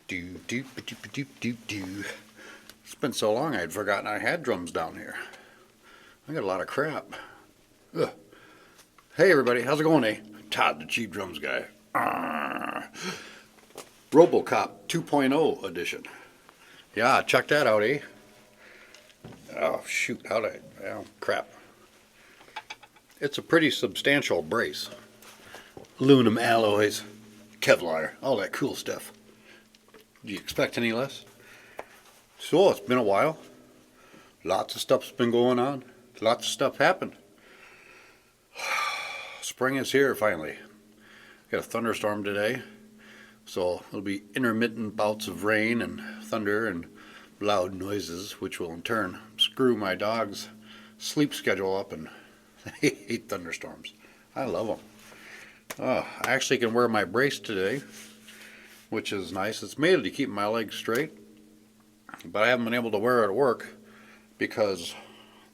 Do do do do do do. It's been so long I'd forgotten I had drums down here. I got a lot of crap. Ugh. Hey everybody, how's it going, eh? Todd, the cheap drums guy. RoboCop 2.0 edition. Yeah, check that out, eh? Oh shoot, crap. It's a pretty substantial brace. Aluminum alloys, Kevlar, all that cool stuff. Do you expect any less? So, it's been a while. Lots of stuff's been going on. Lots of stuff happened. Spring is here finally. Got a thunderstorm today, so it'll be intermittent bouts of rain and thunder and loud noises, which will in turn screw my dog's sleep schedule up, and they hate thunderstorms. I love them. I actually can wear my brace today, which is nice. It's made to keep my legs straight, but I haven't been able to wear it at work because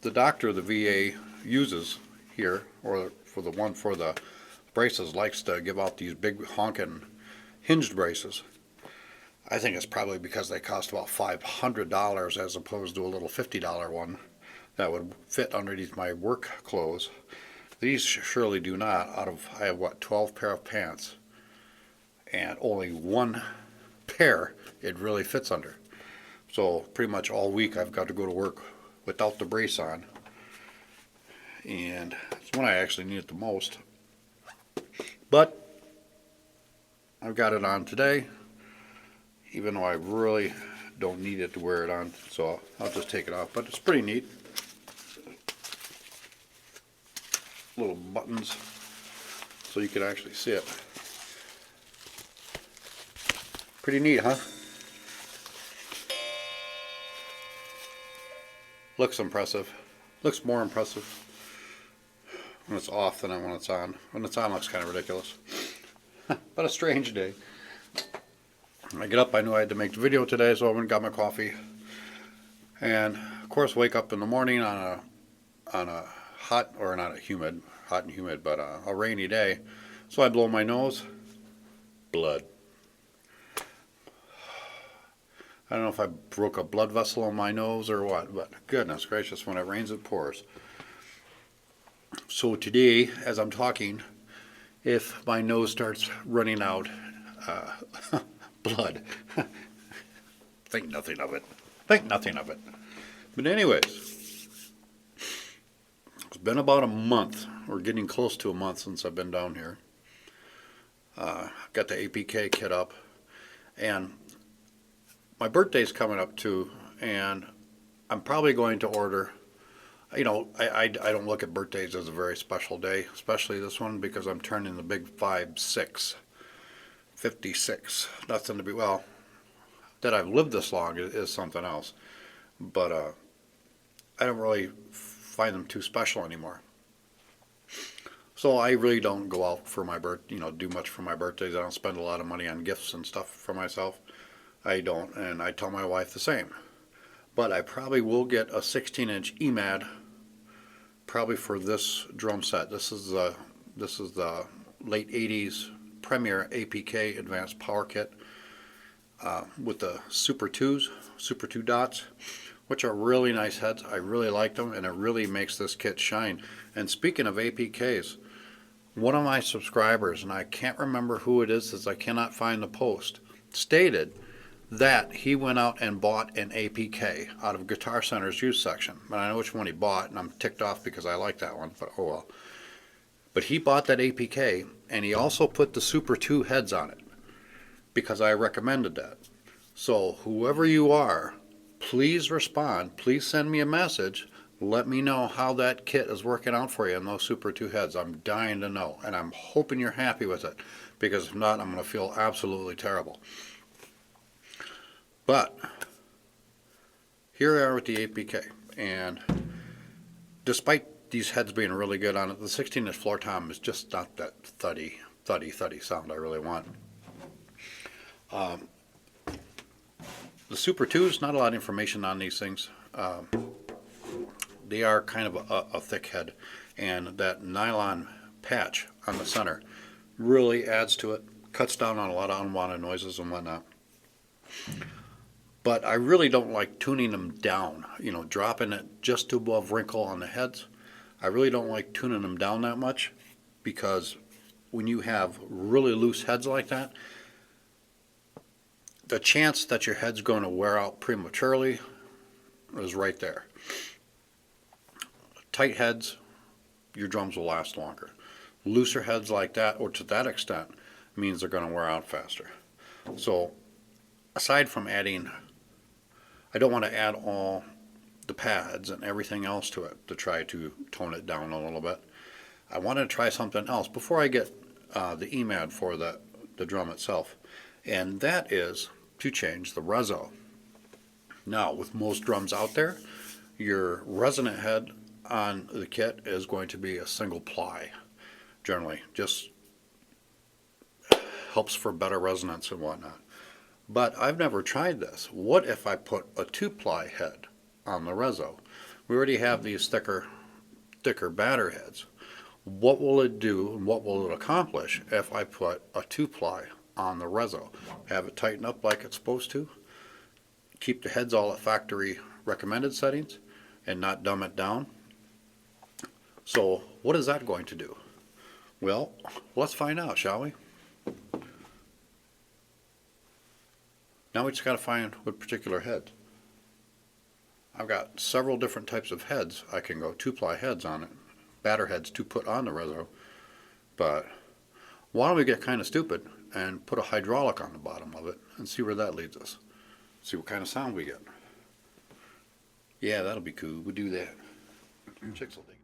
the doctor the VA uses here, or for the braces, likes to give out these big honking hinged braces. I think it's probably because they cost about $500 as opposed to a little $50 one that would fit underneath my work clothes. These surely do not. I have 12 pair of pants, and only one pair it really fits under. So pretty much all week I've got to go to work without the brace on, and it's when I actually need it the most. But I've got it on today, even though I really don't need it to wear it on, so I'll just take it off. But it's pretty neat. Little buttons so you can actually see it. Pretty neat, huh? Looks impressive. Looks more impressive when it's off than when it's on. When it's on, it looks kind of ridiculous. But a strange day. I get up, I knew I had to make the video today, so I went and got my coffee. And of course wake up in the morning on a hot, or not a humid, hot and humid, but a rainy day. So I blow my nose, blood. I don't know if I broke a blood vessel in my nose or what, but goodness gracious, when it rains it pours. So today, as I'm talking, if my nose starts running out blood, think nothing of it. Think nothing of it. But anyways, it's been about a month, or getting close to a month since I've been down here. Got the APK kit up, and my birthday's coming up too, and I'm probably going to order, I don't look at birthdays as a very special day, especially this one, because I'm turning the big 5-6, 56. Nothing to be, well, that I've lived this long is something else, but I don't really find them too special anymore. So I really don't go out for my do much for my birthdays. I don't spend a lot of money on gifts and stuff for myself. I don't, and I tell my wife the same. But I probably will get a 16-inch EMAD, probably for this drum set. This is the late 80s Premier APK Advanced Power Kit with the Super 2 dots, which are really nice heads. I really like them, and it really makes this kit shine. And speaking of APKs, one of my subscribers, and I can't remember who it is as I cannot find the post, stated that he went out and bought an APK out of Guitar Center's used section. And I know which one he bought, and I'm ticked off because I like that one, but oh well. But he bought that APK, and he also put the Super 2 heads on it because I recommended that. So whoever you are, please respond. Please send me a message. Let me know how that kit is working out for you in those Super 2 heads. I'm dying to know, and I'm hoping you're happy with it, because if not, I'm going to feel absolutely terrible. But here we are with the APK, and despite these heads being really good on it, the 16-inch floor tom is just not that thuddy sound I really want. The Super 2s, not a lot of information on these things. They are kind of a thick head, and that nylon patch on the center really adds to it, cuts down on a lot of unwanted noises and whatnot. But I really don't like tuning them down, you know, dropping it just above wrinkle on the heads. I really don't like tuning them down that much because when you have really loose heads like that, the chance that your head's going to wear out prematurely is right there. Tight heads, your drums will last longer. Looser heads like that, or to that extent, means they're going to wear out faster. So aside from adding, I don't want to add all the pads and everything else to it to try to tone it down a little bit. I want to try something else before I get the EMAD for the drum itself, and that is to change the reso. Now, with most drums out there, your resonant head on the kit is going to be a single ply, generally. Just helps for better resonance and whatnot. But I've never tried this. What if I put a 2-ply head on the reso? We already have these thicker batter heads. What will it do and what will it accomplish if I put a 2-ply on the reso? Have it tighten up like it's supposed to, keep the heads all at factory recommended settings, and not dumb it down. So what is that going to do? Well, let's find out, shall we? Now we just got to find what particular head. I've got several different types of heads. I can go 2-ply heads on it, batter heads to put on the reso, but why don't we get kind of stupid and put a hydraulic on the bottom of it and see where that leads us. See what kind of sound we get. Yeah, that'll be cool. We'll do that. Chicks will dig.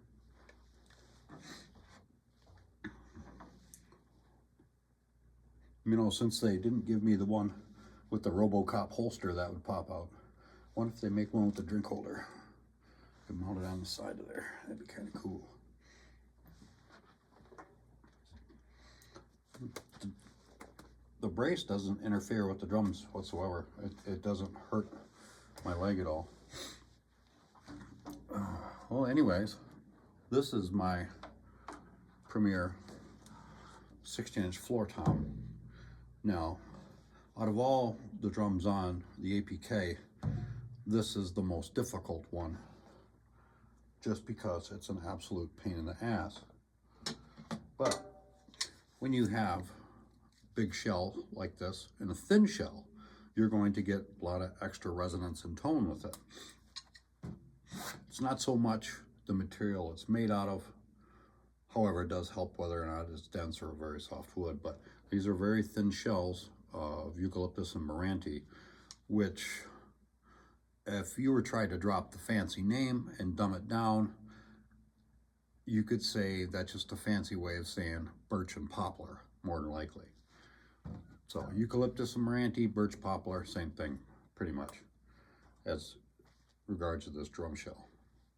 You know, since they didn't give me the one with the RoboCop holster that would pop out, what if they make one with the drink holder? And mount it on the side of there. That'd be kind of cool. The brace doesn't interfere with the drums whatsoever. It doesn't hurt my leg at all. Well, anyways, this is my Premier 16-inch floor tom. Now, out of all the drums on the APK, this is the most difficult one, just because it's an absolute pain in the ass. But when you have big shell like this and a thin shell, you're going to get a lot of extra resonance and tone with it. It's not so much the material it's made out of. However, it does help whether or not it's dense or a very soft wood, but these are very thin shells of eucalyptus and meranti, which if you were trying to drop the fancy name and dumb it down, you could say that's just a fancy way of saying birch and poplar, more than likely. So eucalyptus and meranti, birch, poplar, same thing, pretty much, as regards to this drum shell.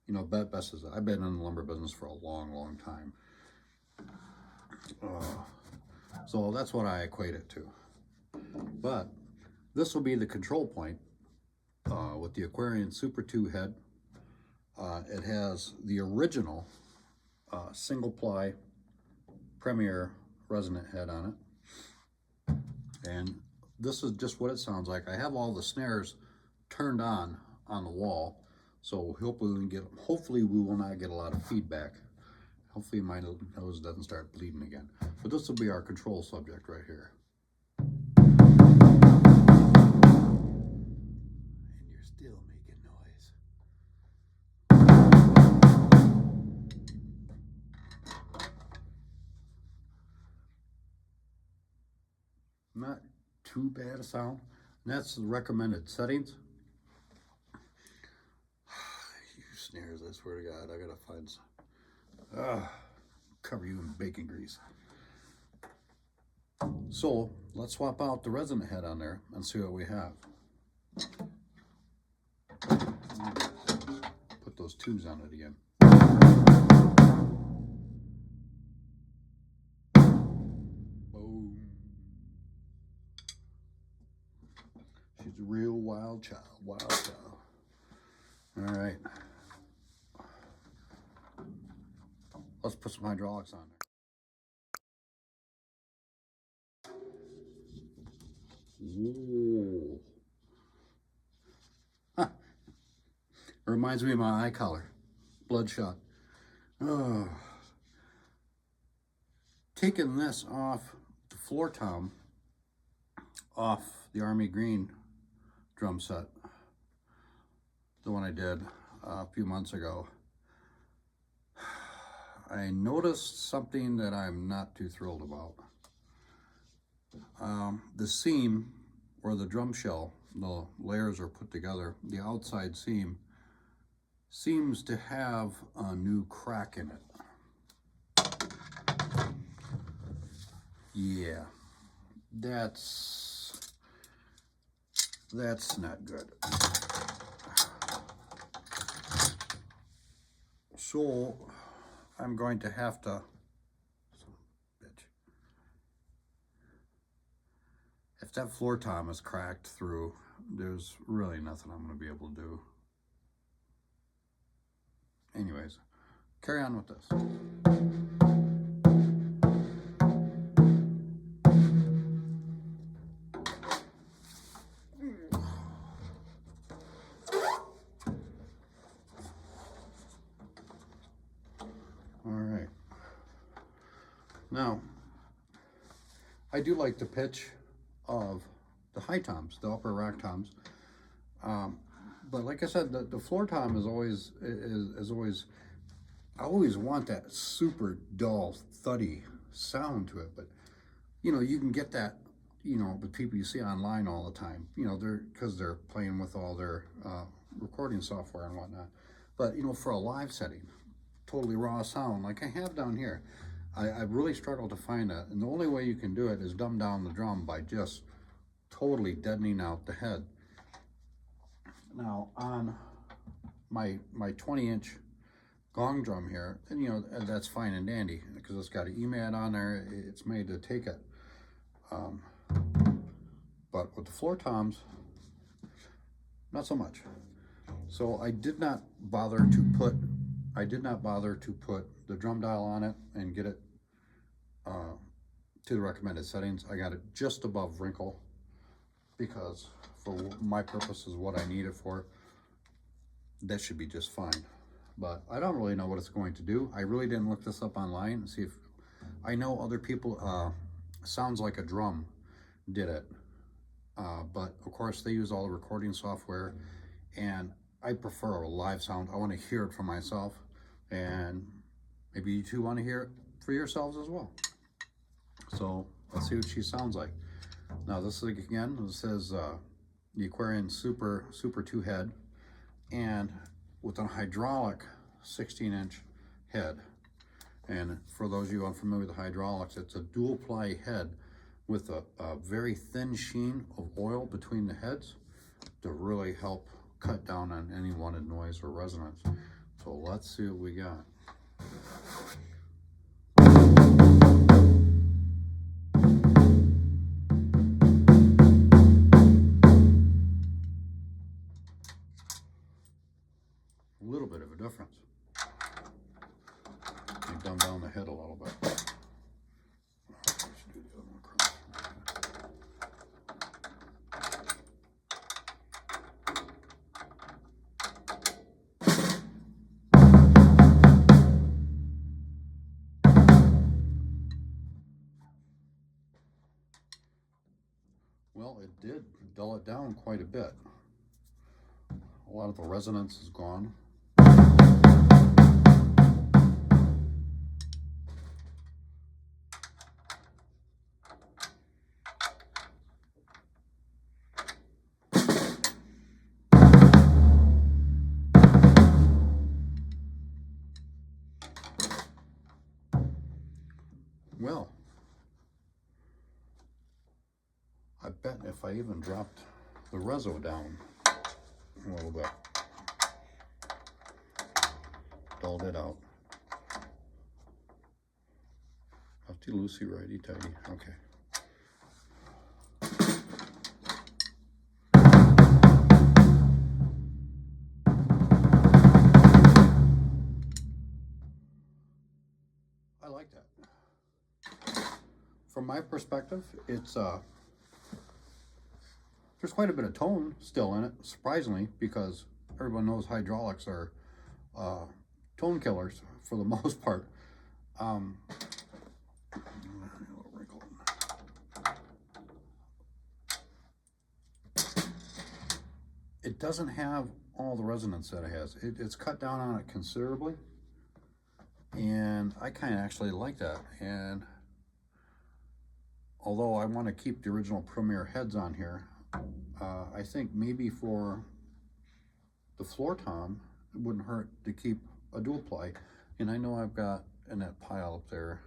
You know, best is I've been in the lumber business for a long, long time. So that's what I equate it to. But this will be the control point with the Aquarian Super 2 head. It has the original single ply Premier resonant head on it. And this is just what it sounds like. I have all the snares turned on the wall, so hopefully we will not get a lot of feedback. Hopefully my nose doesn't start bleeding again. But this will be our control subject right here. And you're still making noise. Not too bad a sound. And that's the recommended settings. You snares, I swear to God, I gotta find some. Cover you in bacon grease. So let's swap out the resonant head on there and see what we have. Put those tubes on it again. Boom. She's a real wild child, wild child. All right. Let's put some hydraulics on there. Whoa. reminds me of my eye collar, bloodshot. Oh. Taking this off the floor tom, off the Army Green drum set, the one I did a few months ago, I noticed something that I'm not too thrilled about. The seam where the drum shell, the layers are put together, the outside seam seems to have a new crack in it. Yeah, that's not good. So I'm going to have to, if that floor tom is cracked through, there's really nothing I'm going to be able to do. Anyways, carry on with this. All right. Now, I do like the pitch of the high toms, the upper rack toms. But like I said, the floor tom is always, I always want that super dull, thuddy sound to it. But, you know, you can get that, you know, with people you see online all the time, you know, because they're playing with all their recording software and whatnot. But, you know, for a live setting, totally raw sound like I have down here, I really struggled to find that. And the only way you can do it is dumb down the drum by just totally deadening out the head. Now on my 20-inch gong drum here, and you know, that's fine and dandy because it's got an EMAD on there, it's made to take it. But with the floor toms, not so much. So I did not bother to put the drum dial on it and get it to the recommended settings. I got it just above wrinkle because for my purposes, what I need it for, that should be just fine. But I don't really know what it's going to do. I really didn't look this up online and see if, I know other people, Sounds Like a Drum did it. But of course they use all the recording software, and I prefer a live sound. I want to hear it for myself, and maybe you two want to hear it for yourselves as well. So let's see what she sounds like. Now this is, again, this is the Aquarian Super 2 head, and with a hydraulic 16-inch head. And for those of you unfamiliar with hydraulics, it's a dual-ply head with a very thin sheen of oil between the heads to really help cut down on any wanted noise or resonance. So let's see what we got. A little bit of a difference. Let me dumb down the head a little bit. Well, it did dull it down quite a bit. A lot of the resonance is gone. Well, I bet if I even dropped the reso down a little bit, dulled it out. Lefty loosey, righty tighty. Okay. I like that. From my perspective, it's there's quite a bit of tone still in it, surprisingly, because everyone knows hydraulics are tone killers for the most part. It doesn't have all the resonance that it has. It's cut down on it considerably, and I kind of actually like that. And although I want to keep the original Premier heads on here, I think maybe for the floor tom, it wouldn't hurt to keep a dual ply. And I know I've got in that pile up there,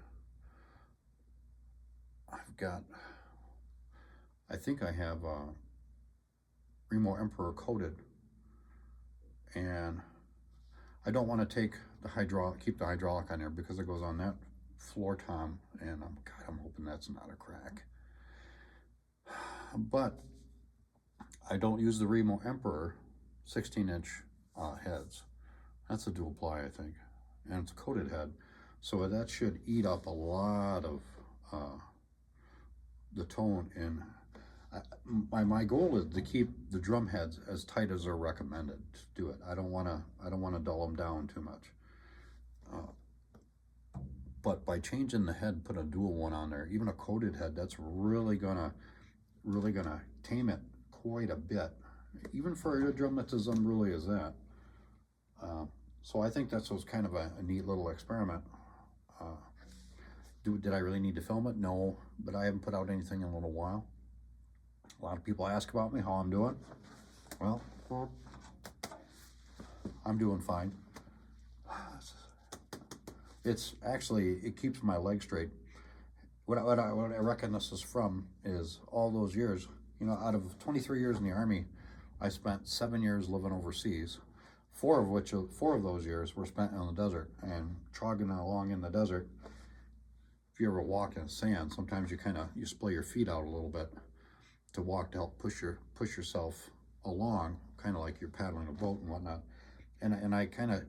I think I have Remo Emperor coated, and I don't want to take the keep the hydraulic on there because it goes on that floor tom, and I'm hoping that's not a crack. But I don't use the Remo Emperor 16-inch heads. That's a dual ply, I think, and it's a coated head, so that should eat up a lot of the tone. And my goal is to keep the drum heads as tight as they're recommended to do it. I don't want to dull them down too much. But by changing the head, put a dual one on there, even a coated head, that's really gonna tame it quite a bit, even for a drum that's as unruly as that. So I think that was kind of a neat little experiment. Did I really need to film it? No, but I haven't put out anything in a little while. A lot of people ask about me, how I'm doing. Well, I'm doing fine. It's actually, it keeps my leg straight. What I reckon this is from is all those years, you know, out of 23 years in the Army, I spent 7 years living overseas. 4 of those years were spent in the desert, and trogging along in the desert. If you ever walk in sand, sometimes you splay your feet out a little bit to walk, to help push yourself along, kind of like you're paddling a boat and whatnot. And I kind of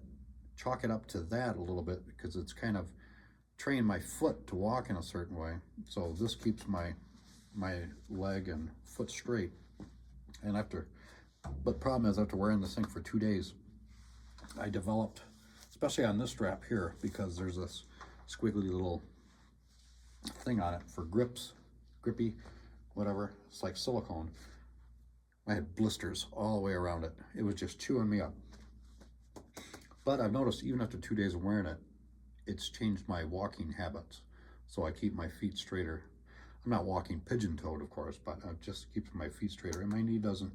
chalk it up to that a little bit because it's kind of trained my foot to walk in a certain way. So this keeps my leg and foot straight. And but the problem is after wearing this thing for 2 days, I developed, especially on this strap here, because there's this squiggly little thing on it for grippy, whatever. It's like silicone. I had blisters all the way around it. It was just chewing me up. But I've noticed even after 2 days of wearing it, it's changed my walking habits. So I keep my feet straighter. I'm not walking pigeon-toed, of course, but it just keeps my feet straighter. And my knee doesn't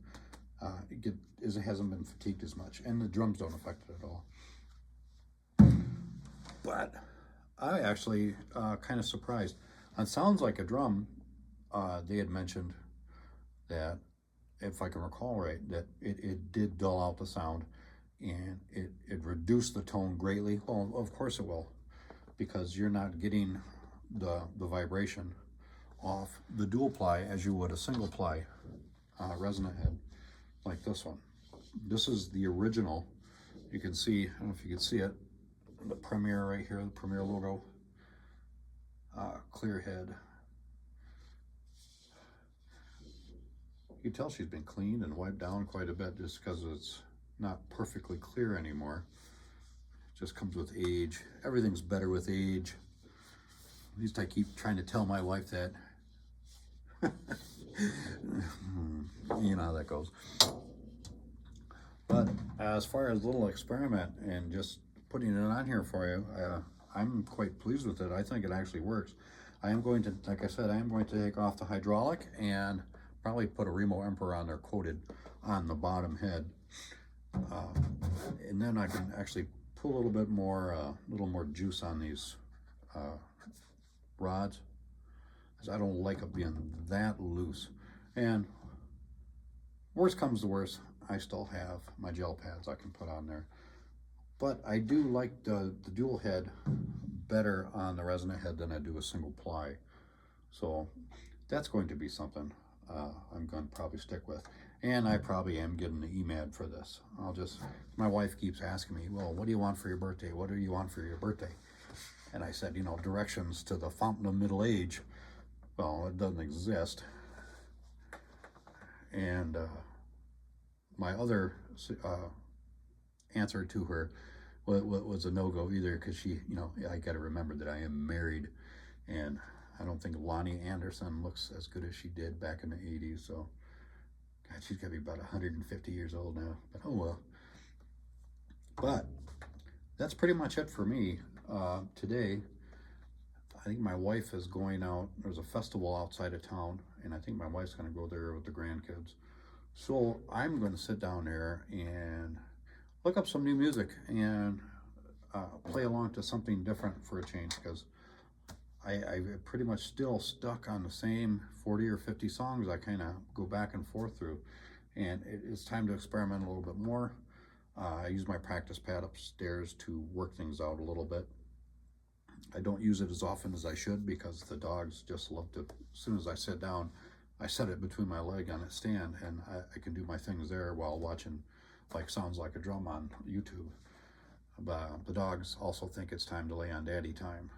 it hasn't been fatigued as much. And the drums don't affect it at all. But I actually kind of surprised. It sounds like a drum. They had mentioned that, if I can recall right, that it did dull out the sound, and it reduced the tone greatly. Well, of course it will, because you're not getting the vibration off the dual ply as you would a single ply resonant head like this one. This is the original. You can see, I don't know if you can see it, the Premier right here, the Premier logo, clear head. You can tell she's been cleaned and wiped down quite a bit just because it's not perfectly clear anymore. It just comes with age. Everything's better with age. At least I keep trying to tell my wife that. You know how that goes. But as far as little experiment and just putting it on here for you, I'm quite pleased with it. I think it actually works. I am going to, like I said, I am going to take off the hydraulic and probably put a Remo Emperor on there coated on the bottom head. And then I can actually put a little bit more, juice on these rods, because I don't like it being that loose. And worst comes to worst, I still have my gel pads I can put on there. But I do like the dual head better on the resonant head than I do a single ply. So that's going to be something I'm going to probably stick with. And I probably am getting the EMAD for this. My wife keeps asking me, well, what do you want for your birthday? What do you want for your birthday? And I said, you know, directions to the fountain of middle age. Well, it doesn't exist. And my other answer to her was a no-go either, because she, you know, I got to remember that I am married, and I don't think Lonnie Anderson looks as good as she did back in the 80s. So, God, she's got to be about 150 years old now. But oh well. But that's pretty much it for me today. I think my wife is going out. There's a festival outside of town, and I think my wife's going to go there with the grandkids. So I'm going to sit down there and look up some new music and play along to something different for a change, because I pretty much still stuck on the same 40 or 50 songs I kind of go back and forth through, and it's time to experiment a little bit more. I use my practice pad upstairs to work things out a little bit. I don't use it as often as I should, because the dogs just love to, as soon as I sit down, I set it between my leg on a stand, and I can do my things there while watching like Sounds Like a Drum on YouTube. But the dogs also think it's time to lay on daddy time,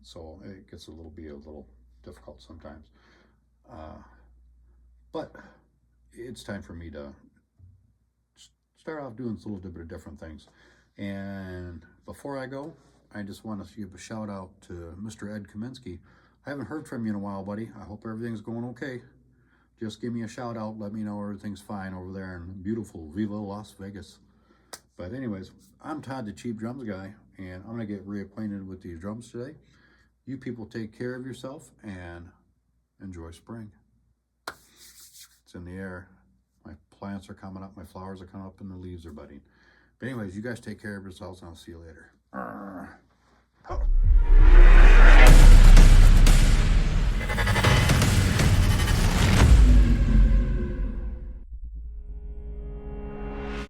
so it gets a little difficult sometimes. But it's time for me to start off doing a little bit of different things. And before I go, I just want to give a shout out to Mr. Ed Kaminsky. I haven't heard from you in a while, buddy. I hope everything's going okay. Just give me a shout out. Let me know everything's fine over there in beautiful Viva Las Vegas. But anyways, I'm Todd, the Cheap Drums Guy, and I'm going to get reacquainted with these drums today. You people take care of yourself and enjoy spring. It's in the air. My plants are coming up, my flowers are coming up, and the leaves are budding. But anyways, you guys take care of yourselves, and I'll see you later.